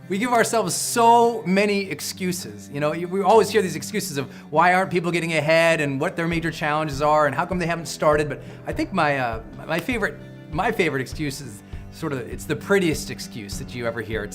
We give ourselves so many excuses. We always hear these excuses of why aren't people getting ahead and what their major challenges are and how come they haven't started. But I think my favorite excuse is it's the prettiest excuse that you ever hear.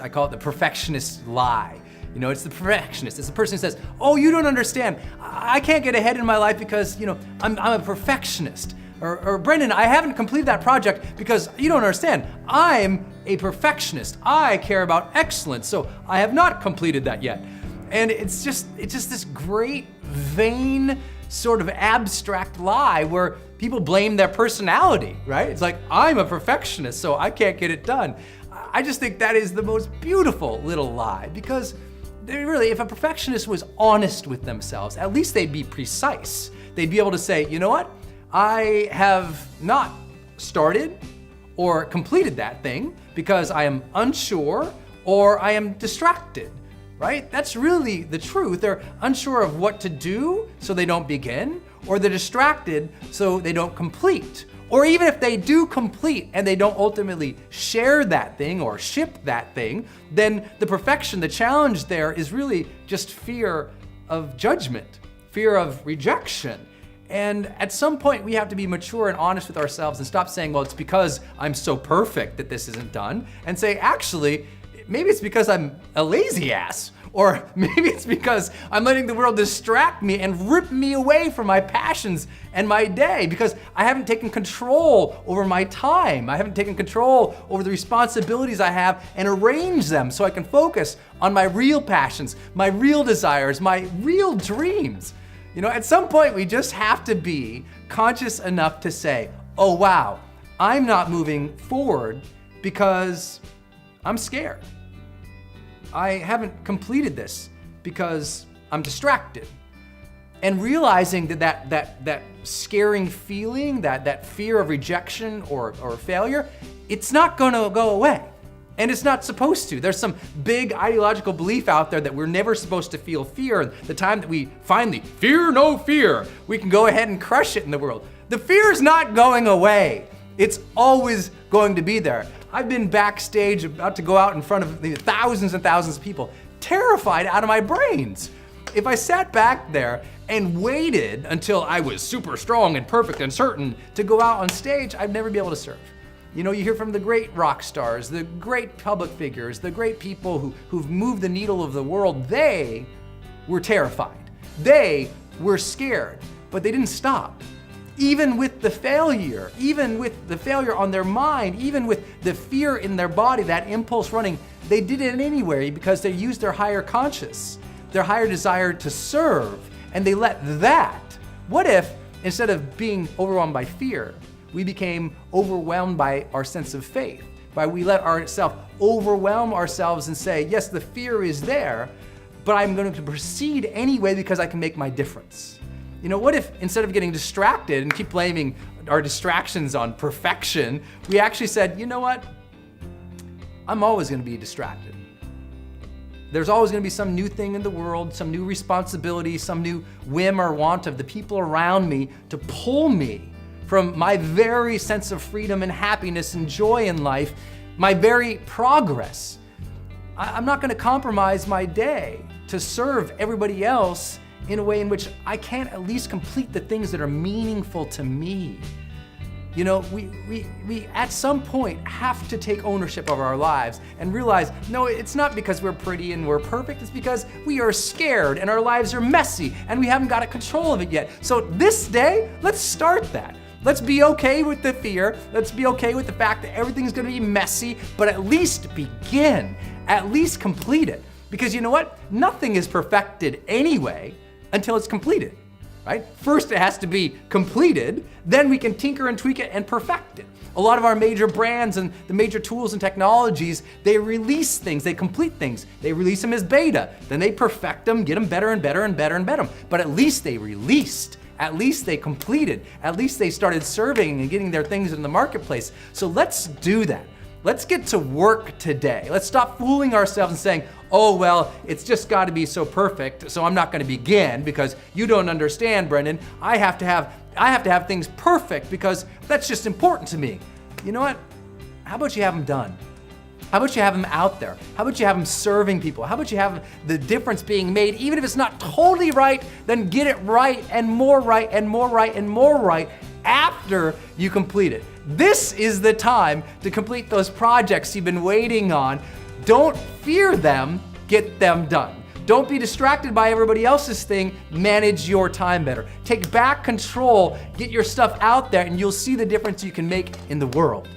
I call it the perfectionist lie. It's the perfectionist. It's the person who says, oh, you don't understand. I can't get ahead in my life because, I'm a perfectionist. Or Brendan, I haven't completed that project because you don't understand. I'm a perfectionist. I care about excellence, so I have not completed that yet. And it's just this great, vain, sort of abstract lie where people blame their personality, right? It's like, I'm a perfectionist, so I can't get it done. I just think that is the most beautiful little lie, because really, if a perfectionist was honest with themselves, at least they'd be precise. They'd be able to say, you know what? I have not started or completed that thing because I am unsure or I am distracted, right? That's really the truth. They're unsure of what to do, so they don't begin, or they're distracted, so they don't complete. Or even if they do complete and they don't ultimately share that thing or ship that thing, then the challenge there is really just fear of judgment, fear of rejection. And at some point, we have to be mature and honest with ourselves and stop saying, well, it's because I'm so perfect that this isn't done, and say, actually, maybe it's because I'm a lazy ass, or maybe it's because I'm letting the world distract me and rip me away from my passions and my day, because I haven't taken control over my time. I haven't taken control over the responsibilities I have and arranged them so I can focus on my real passions, my real desires, my real dreams. At some point, we just have to be conscious enough to say, oh, wow, I'm not moving forward because I'm scared. I haven't completed this because I'm distracted. And realizing that scaring feeling, that fear of rejection or failure, it's not gonna go away. And it's not supposed to. There's some big ideological belief out there that we're never supposed to feel fear. The time that we finally fear no fear, we can go ahead and crush it in the world. The fear is not going away. It's always going to be there. I've been backstage about to go out in front of thousands and thousands of people, terrified out of my brains. If I sat back there and waited until I was super strong and perfect and certain to go out on stage, I'd never be able to serve. You hear from the great rock stars, the great public figures, the great people who've moved the needle of the world. They were terrified. They were scared, but they didn't stop. Even with the failure, on their mind, even with the fear in their body, that impulse running, they did it anyway because they used their higher conscious, their higher desire to serve, and they let that. What if, instead of being overwhelmed by fear, we became overwhelmed by our sense of faith, we let ourselves overwhelm ourselves and say, yes, the fear is there, but I'm going to proceed anyway because I can make my difference. What if instead of getting distracted and keep blaming our distractions on perfection, we actually said, you know what? I'm always going to be distracted. There's always going to be some new thing in the world, some new responsibility, some new whim or want of the people around me to pull me from my very sense of freedom and happiness and joy in life, my very progress. I'm not going to compromise my day to serve everybody else in a way in which I can't at least complete the things that are meaningful to me. We at some point have to take ownership of our lives and realize, no, it's not because we're pretty and we're perfect, it's because we are scared and our lives are messy and we haven't got a control of it yet. So this day, let's start that. Let's be okay with the fear. Let's be okay with the fact that everything's gonna be messy, but at least begin, at least complete it. Because you know what? Nothing is perfected anyway until it's completed, right? First it has to be completed, then we can tinker and tweak it and perfect it. A lot of our major brands and the major tools and technologies, they release things, they complete things. They release them as beta, then they perfect them, get them better and better and better and better. But at least they released. At least they completed. At least they started serving and getting their things in the marketplace. So let's do that. Let's get to work today. Let's stop fooling ourselves and saying, oh, well, it's just got to be so perfect, so I'm not going to begin because you don't understand, Brendan. I have to have things perfect because that's just important to me. You know what? How about you have them done? How about you have them out there? How about you have them serving people? How about you have the difference being made? Even if it's not totally right, then get it right and more right and more right and more right after you complete it. This is the time to complete those projects you've been waiting on. Don't fear them, get them done. Don't be distracted by everybody else's thing, manage your time better. Take back control, get your stuff out there, and you'll see the difference you can make in the world.